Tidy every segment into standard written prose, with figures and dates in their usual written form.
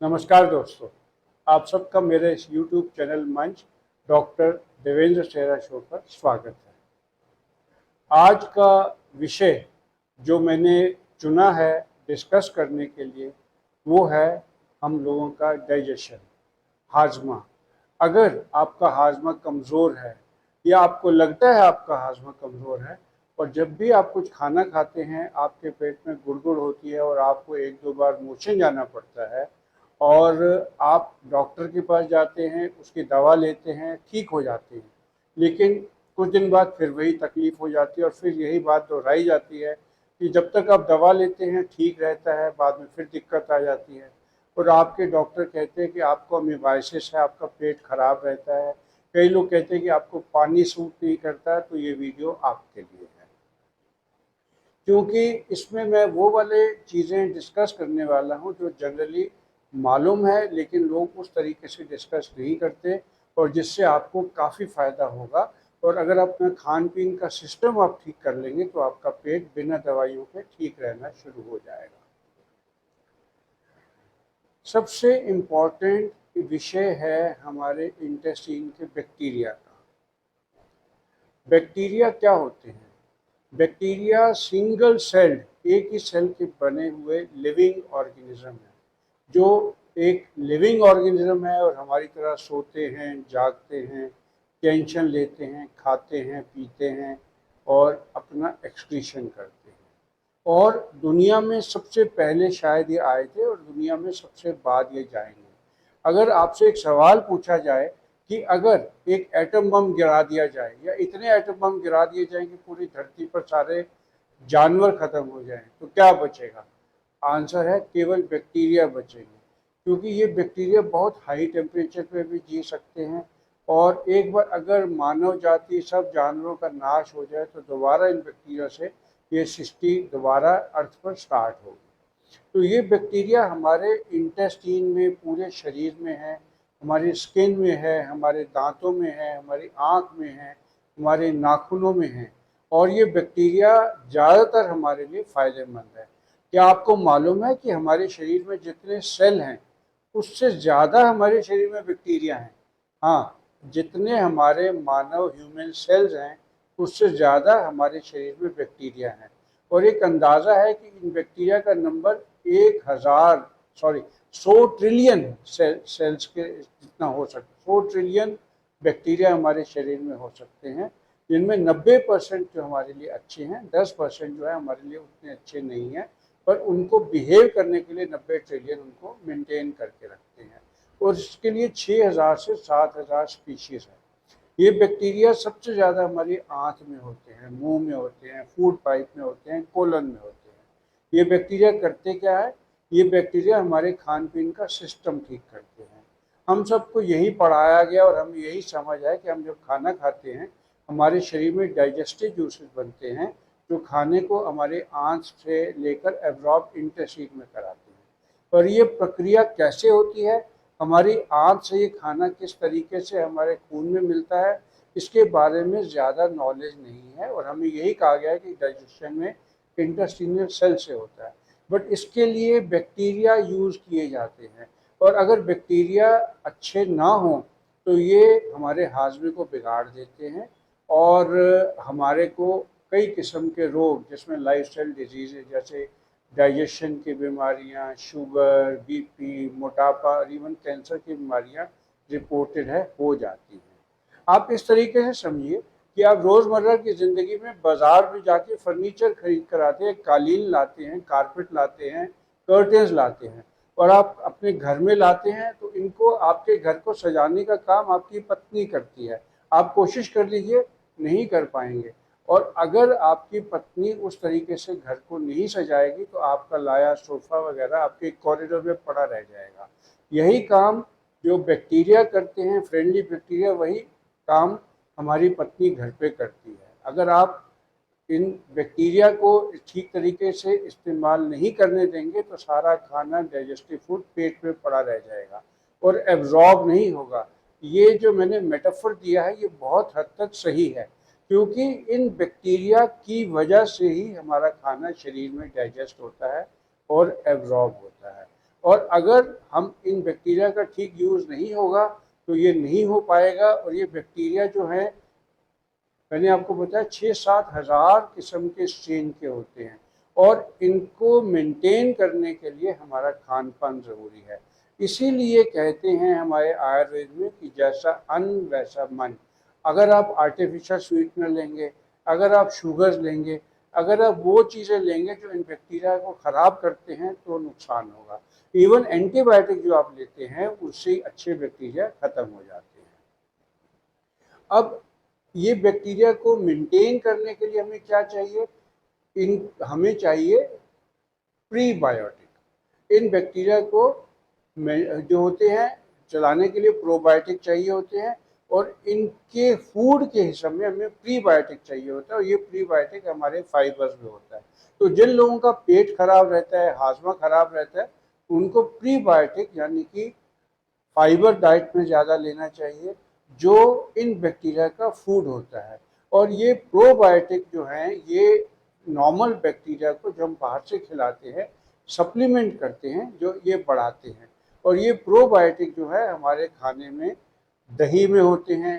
नमस्कार दोस्तों, आप सबका मेरे इस YouTube चैनल मंच डॉक्टर देवेंद्र सेहरा शो पर स्वागत है। आज का विषय जो मैंने चुना है डिस्कस करने के लिए वो है हम लोगों का डाइजेशन, हाजमा। अगर आपका हाजमा कमज़ोर है या आपको लगता है आपका हाजमा कमज़ोर है और जब भी आप कुछ खाना खाते हैं आपके पेट में गुड़गुड़ होती है और आपको एक दो बार मोशन जाना पड़ता है और आप डॉक्टर के पास जाते हैं, उसकी दवा लेते हैं, ठीक हो जाते हैं, लेकिन कुछ दिन बाद फिर वही तकलीफ़ हो जाती है और फिर यही बात दोहराई जाती है कि जब तक आप दवा लेते हैं ठीक रहता है, बाद में फिर दिक्कत आ जाती है और आपके डॉक्टर कहते हैं कि आपको अमीबाइसिस है, आपका पेट खराब रहता है। कई लोग कहते हैं कि आपको पानी सूट नहीं करता है, तो ये वीडियो आपके लिए है, क्योंकि इसमें मैं वो वाले चीज़ें डिस्कस करने वाला हूँ जो जनरली मालूम है लेकिन लोग उस तरीके से डिस्कस नहीं करते और जिससे आपको काफ़ी फ़ायदा होगा। और अगर अपना खान पीन का सिस्टम आप ठीक कर लेंगे तो आपका पेट बिना दवाइयों के ठीक रहना शुरू हो जाएगा। सबसे इम्पॉर्टेंट विषय है हमारे इंटेस्टाइन के बैक्टीरिया का। बैक्टीरिया क्या होते हैं? बैक्टीरिया सिंगल सेल्ड, एक ही सेल के बने हुए लिविंग ऑर्गेनिज्म है, जो एक लिविंग ऑर्गेनिज्म है और हमारी तरह सोते हैं, जागते हैं, टेंशन लेते हैं, खाते हैं, पीते हैं और अपना एक्सक्रीशन करते हैं। और दुनिया में सबसे पहले शायद ये आए थे और दुनिया में सबसे बाद ये जाएंगे। अगर आपसे एक सवाल पूछा जाए कि अगर एक एटम बम गिरा दिया जाए या इतने एटम बम गिरा दिए जाएं कि पूरी धरती पर सारे जानवर खत्म हो जाएं, तो क्या बचेगा? आंसर है केवल बैक्टीरिया बचेंगे, क्योंकि ये बैक्टीरिया बहुत हाई टेम्परेचर पे भी जी सकते हैं और एक बार अगर मानव जाति सब जानवरों का नाश हो जाए तो दोबारा इन बैक्टीरिया से ये सृष्टि दोबारा अर्थ पर स्टार्ट होगी। तो ये बैक्टीरिया हमारे इंटेस्टाइन में, पूरे शरीर में है, हमारी स्किन में है, हमारे दांतों में है, हमारी आँख में है, हमारे नाखूनों में है और ये बैक्टीरिया ज़्यादातर हमारे लिए फ़ायदेमंद है। क्या आपको मालूम है कि हमारे शरीर में जितने सेल हैं उससे ज़्यादा हमारे शरीर में बैक्टीरिया हैं? हाँ, जितने हमारे मानव ह्यूमन सेल्स हैं उससे ज़्यादा हमारे शरीर में बैक्टीरिया हैं और एक अंदाज़ा है कि इन बैक्टीरिया का नंबर 100 ट्रिलियन सेल्स के जितना हो सकता है। 100 ट्रिलियन बैक्टीरिया हमारे शरीर में हो सकते हैं, जिनमें 90% जो हमारे लिए अच्छे हैं, 10% जो है हमारे लिए उतने अच्छे नहीं हैं, पर उनको बिहेव करने के लिए 90 ट्रिलियन उनको मेंटेन करके रखते हैं और इसके लिए 6000 से 7000 स्पीशीज़ है। ये बैक्टीरिया सबसे ज़्यादा हमारी आँत में होते हैं, मुंह में होते हैं, फूड पाइप में होते हैं, कोलन में होते हैं। ये बैक्टीरिया करते क्या है? ये बैक्टीरिया हमारे खान पीन का सिस्टम ठीक करते हैं। हम सबको यही पढ़ाया गया और हम यही समझ है कि हम जब खाना खाते हैं हमारे शरीर में डाइजेस्टिव जूसेस बनते हैं जो खाने को हमारे आँत से लेकर एब्जॉर्ब इंटेस्टाइन में कराते हैं। पर ये प्रक्रिया कैसे होती है, हमारी आँत से ये खाना किस तरीके से हमारे खून में मिलता है, इसके बारे में ज़्यादा नॉलेज नहीं है और हमें यही कहा गया है कि डाइजेशन में इंटेस्टाइनल सेल से होता है। बट इसके लिए बैक्टीरिया यूज़ किए जाते हैं और अगर बैक्टीरिया अच्छे ना हों तो ये हमारे हाजमे को बिगाड़ देते हैं और हमारे को कई किस्म के रोग, जिसमें लाइफस्टाइल डिजीज़ जैसे डाइजेशन की बीमारियां, शुगर, बीपी, मोटापा और इवन कैंसर की बीमारियां रिपोर्टेड है हो जाती हैं। आप इस तरीके से समझिए कि आप रोज़मर्रा की ज़िंदगी में बाज़ार में जाके फर्नीचर खरीद कर आते हैं, कालीन लाते हैं, कारपेट लाते हैं, कर्टेंस लाते हैं और आप अपने घर में लाते हैं, तो इनको आपके घर को सजाने का काम आपकी पत्नी करती है। आप कोशिश कर लीजिए, नहीं कर पाएंगे। और अगर आपकी पत्नी उस तरीके से घर को नहीं सजाएगी तो आपका लाया सोफ़ा वगैरह आपके कॉरिडोर में पड़ा रह जाएगा। यही काम जो बैक्टीरिया करते हैं, फ्रेंडली बैक्टीरिया, वही काम हमारी पत्नी घर पे करती है। अगर आप इन बैक्टीरिया को ठीक तरीके से इस्तेमाल नहीं करने देंगे तो सारा खाना, डाइजेस्टिव फूड पेट में पड़ा रह जाएगा और एब्जॉर्ब नहीं होगा। ये जो मैंने मेटाफर दिया है ये बहुत हद तक सही है, क्योंकि इन बैक्टीरिया की वजह से ही हमारा खाना शरीर में डाइजेस्ट होता है और एब्जॉर्ब होता है। और अगर हम इन बैक्टीरिया का ठीक यूज़ नहीं होगा तो ये नहीं हो पाएगा। और ये बैक्टीरिया जो है, मैंने आपको बताया 6-7 हज़ार किस्म के स्ट्रेन के होते हैं, और इनको मेंटेन करने के लिए हमारा खान पान ज़रूरी है। इसीलिए कहते हैं हमारे आयुर्वेद में कि जैसा अन्न वैसा मन। अगर आप आर्टिफिशियल स्वीटनर लेंगे, अगर आप शुगर्स लेंगे, अगर आप वो चीज़ें लेंगे जो इन बैक्टीरिया को ख़राब करते हैं तो नुकसान होगा। इवन एंटीबायोटिक जो आप लेते हैं उससे अच्छे बैक्टीरिया ख़त्म हो जाते हैं। अब ये बैक्टीरिया को मेंटेन करने के लिए हमें क्या चाहिए? हमें चाहिए प्रीबायोटिक। इन बैक्टीरिया को जो होते हैं चलाने के लिए प्रोबायोटिक चाहिए होते हैं, और इनके फूड के हिसाब में हमें प्रीबायोटिक चाहिए होता है, और ये प्रीबायोटिक हमारे फाइबर्स में होता है। तो जिन लोगों का पेट खराब रहता है, हाजमा खराब रहता है, उनको प्रीबायोटिक यानी कि फाइबर डाइट में ज़्यादा लेना चाहिए, जो इन बैक्टीरिया का फूड होता है। और ये प्रोबायोटिक जो हैं, ये नॉर्मल बैक्टीरिया को जो हम बाहर से खिलाते हैं, सप्लीमेंट करते हैं, जो ये बढ़ाते हैं। और ये प्रोबायोटिक जो है हमारे खाने में दही में होते हैं,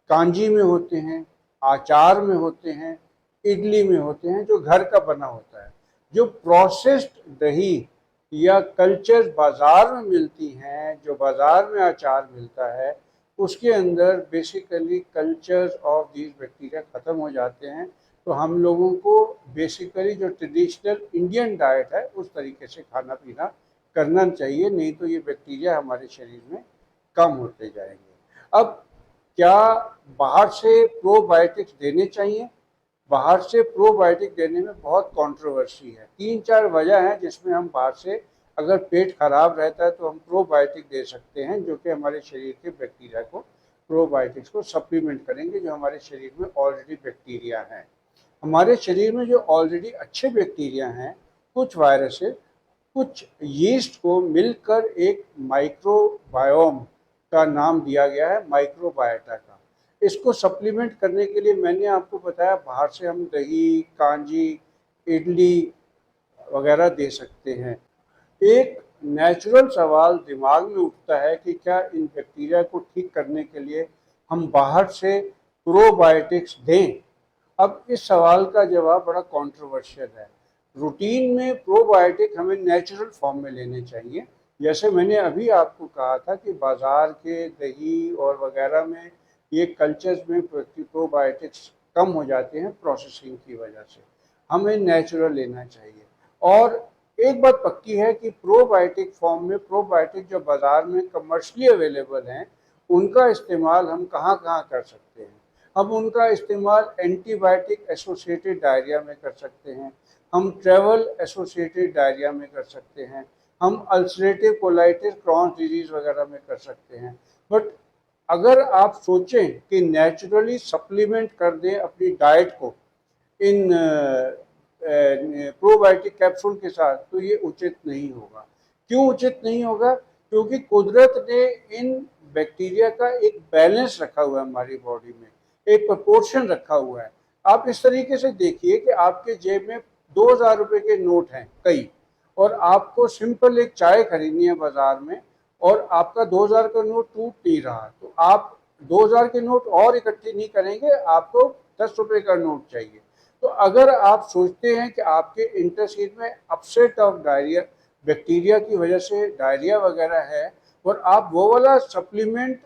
कांजी में होते हैं, अचार में होते हैं, इडली में होते हैं, जो घर का बना होता है। जो प्रोसेस्ड दही या कल्चर बाज़ार में मिलती हैं, जो बाज़ार में अचार मिलता है, उसके अंदर basically cultures of these bacteria ख़त्म हो जाते हैं। तो हम लोगों को बेसिकली जो ट्रेडिशनल इंडियन डाइट है उस तरीके से खाना पीना करना चाहिए, नहीं तो ये बैक्टीरिया हमारे शरीर में कम होते जाएंगे। अब क्या बाहर से प्रोबायोटिक्स देने चाहिए? बाहर से प्रोबायोटिक देने में बहुत कंट्रोवर्सी है। 3-4 वजह हैं जिसमें हम बाहर से, अगर पेट खराब रहता है तो हम प्रोबायोटिक दे सकते हैं, जो कि हमारे शरीर के बैक्टीरिया को, प्रोबायोटिक्स को सप्लीमेंट करेंगे, जो हमारे शरीर में ऑलरेडी बैक्टीरिया हैं। हमारे शरीर में जो ऑलरेडी अच्छे बैक्टीरिया हैं, कुछ वायरसेस, कुछ यीस्ट को मिलकर एक माइक्रोबायोम का नाम दिया गया है, माइक्रोबायोटा का। इसको सप्लीमेंट करने के लिए मैंने आपको बताया बाहर से हम दही, कांजी, इडली वगैरह दे सकते हैं। एक नेचुरल सवाल दिमाग में उठता है कि क्या इन बैक्टीरिया को ठीक करने के लिए हम बाहर से प्रोबायोटिक्स दें? अब इस सवाल का जवाब बड़ा कंट्रोवर्शियल है। रूटीन में प्रोबायोटिक हमें नेचुरल फॉर्म में लेने चाहिए। जैसे मैंने अभी आपको कहा था कि बाज़ार के दही और वगैरह में ये कल्चर्स में प्रोबायोटिक्स कम हो जाते हैं प्रोसेसिंग की वजह से, हमें नेचुरल लेना चाहिए। और एक बात पक्की है कि प्रोबायोटिक फॉर्म में, प्रोबायोटिक जो बाज़ार में कमर्शियली अवेलेबल हैं, उनका इस्तेमाल हम कहाँ कहाँ कर सकते हैं? हम उनका इस्तेमाल एंटीबायोटिक एसोसिएटेड डायरिया में कर सकते हैं, हम ट्रैवल एसोसिएटेड डायरिया में कर सकते हैं, हम अल्सरेटिव कोलाइटिस, क्रॉन्स डिजीज़ वगैरह में कर सकते हैं। बट अगर आप सोचें कि नेचुरली सप्लीमेंट कर दें अपनी डाइट को इन प्रोबायोटिक कैप्सूल के साथ, तो ये उचित नहीं होगा। क्यों उचित नहीं होगा? क्योंकि कुदरत ने इन बैक्टीरिया का एक बैलेंस रखा हुआ है हमारी बॉडी में, एक प्रोपोर्शन रखा हुआ है। आप इस तरीके से देखिए कि आपके जेब में 2000 रुपये के नोट हैं कई, और आपको सिंपल एक चाय खरीदनी है बाजार में, और आपका 2000 का नोट टूट नहीं रहा, तो आप 2000 के नोट और इकट्ठे नहीं करेंगे, आपको 10 रुपये का नोट चाहिए। तो अगर आप सोचते हैं कि आपके इंटेस्टाइन में अपसेट ऑफ डायरिया, बैक्टीरिया की वजह से डायरिया वगैरह है, और आप वो वाला सप्लीमेंट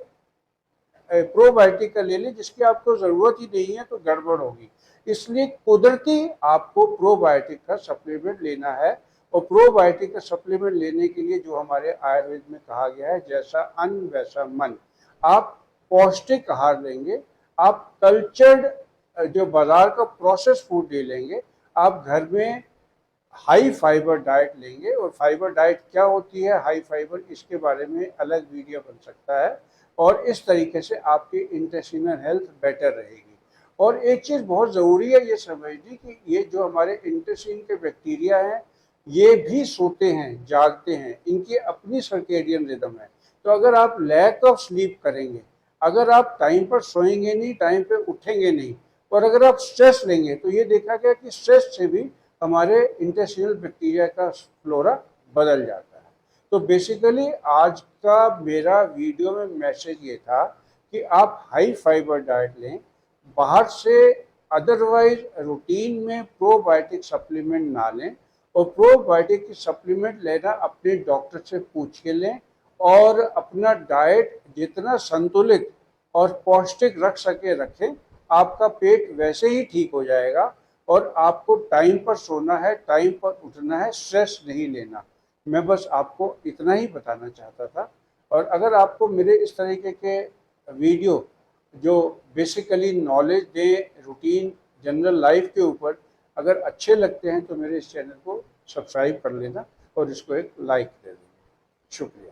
प्रोबायोटिक का ले लें जिसकी आपको ज़रूरत ही नहीं है, तो गड़बड़ होगी। इसलिए कुदरती आपको प्रोबायोटिक का सप्लीमेंट लेना है। और प्रोबायोटिक का सप्लीमेंट लेने के लिए जो हमारे आयुर्वेद में कहा गया है, जैसा अन्न वैसा मन। आप पौष्टिक आहार लेंगे, आप कल्चर्ड जो बाजार का प्रोसेस फूड ले लेंगे, आप घर में हाई फाइबर डाइट लेंगे। और फाइबर डाइट क्या होती है, हाई फाइबर, इसके बारे में अलग वीडियो बन सकता है। और इस तरीके से आपकी इंटेस्टाइनल हेल्थ बेटर रहेगी। और एक चीज़ बहुत ज़रूरी है ये समझनी कि ये जो हमारे इंटेस्टाइन के बैक्टीरिया हैं, ये भी सोते हैं, जागते हैं, इनकी अपनी सर्केडियन रिदम है। तो अगर आप लैक ऑफ स्लीप करेंगे, अगर आप टाइम पर सोएंगे नहीं, टाइम पर उठेंगे नहीं, और अगर आप स्ट्रेस लेंगे, तो ये देखा गया कि स्ट्रेस से भी हमारे इंटेस्टाइनल बैक्टीरिया का फ्लोरा बदल जाता है। तो बेसिकली आज का मेरा वीडियो में मैसेज ये था कि आप हाई फाइबर डाइट लें, बाहर से अदरवाइज रूटीन में प्रोबायोटिक सप्लीमेंट ना लें, और प्रोबायोटिक की सप्लीमेंट लेना अपने डॉक्टर से पूछ के लें, और अपना डाइट जितना संतुलित और पौष्टिक रख सके रखें। आपका पेट वैसे ही ठीक हो जाएगा, और आपको टाइम पर सोना है, टाइम पर उठना है, स्ट्रेस नहीं लेना। मैं बस आपको इतना ही बताना चाहता था। और अगर आपको मेरे इस तरीके के वीडियो जो बेसिकली नॉलेज दें रूटीन जनरल लाइफ के ऊपर अगर अच्छे लगते हैं तो मेरे इस चैनल को सब्सक्राइब कर लेना और इसको एक लाइक दे देना। शुक्रिया।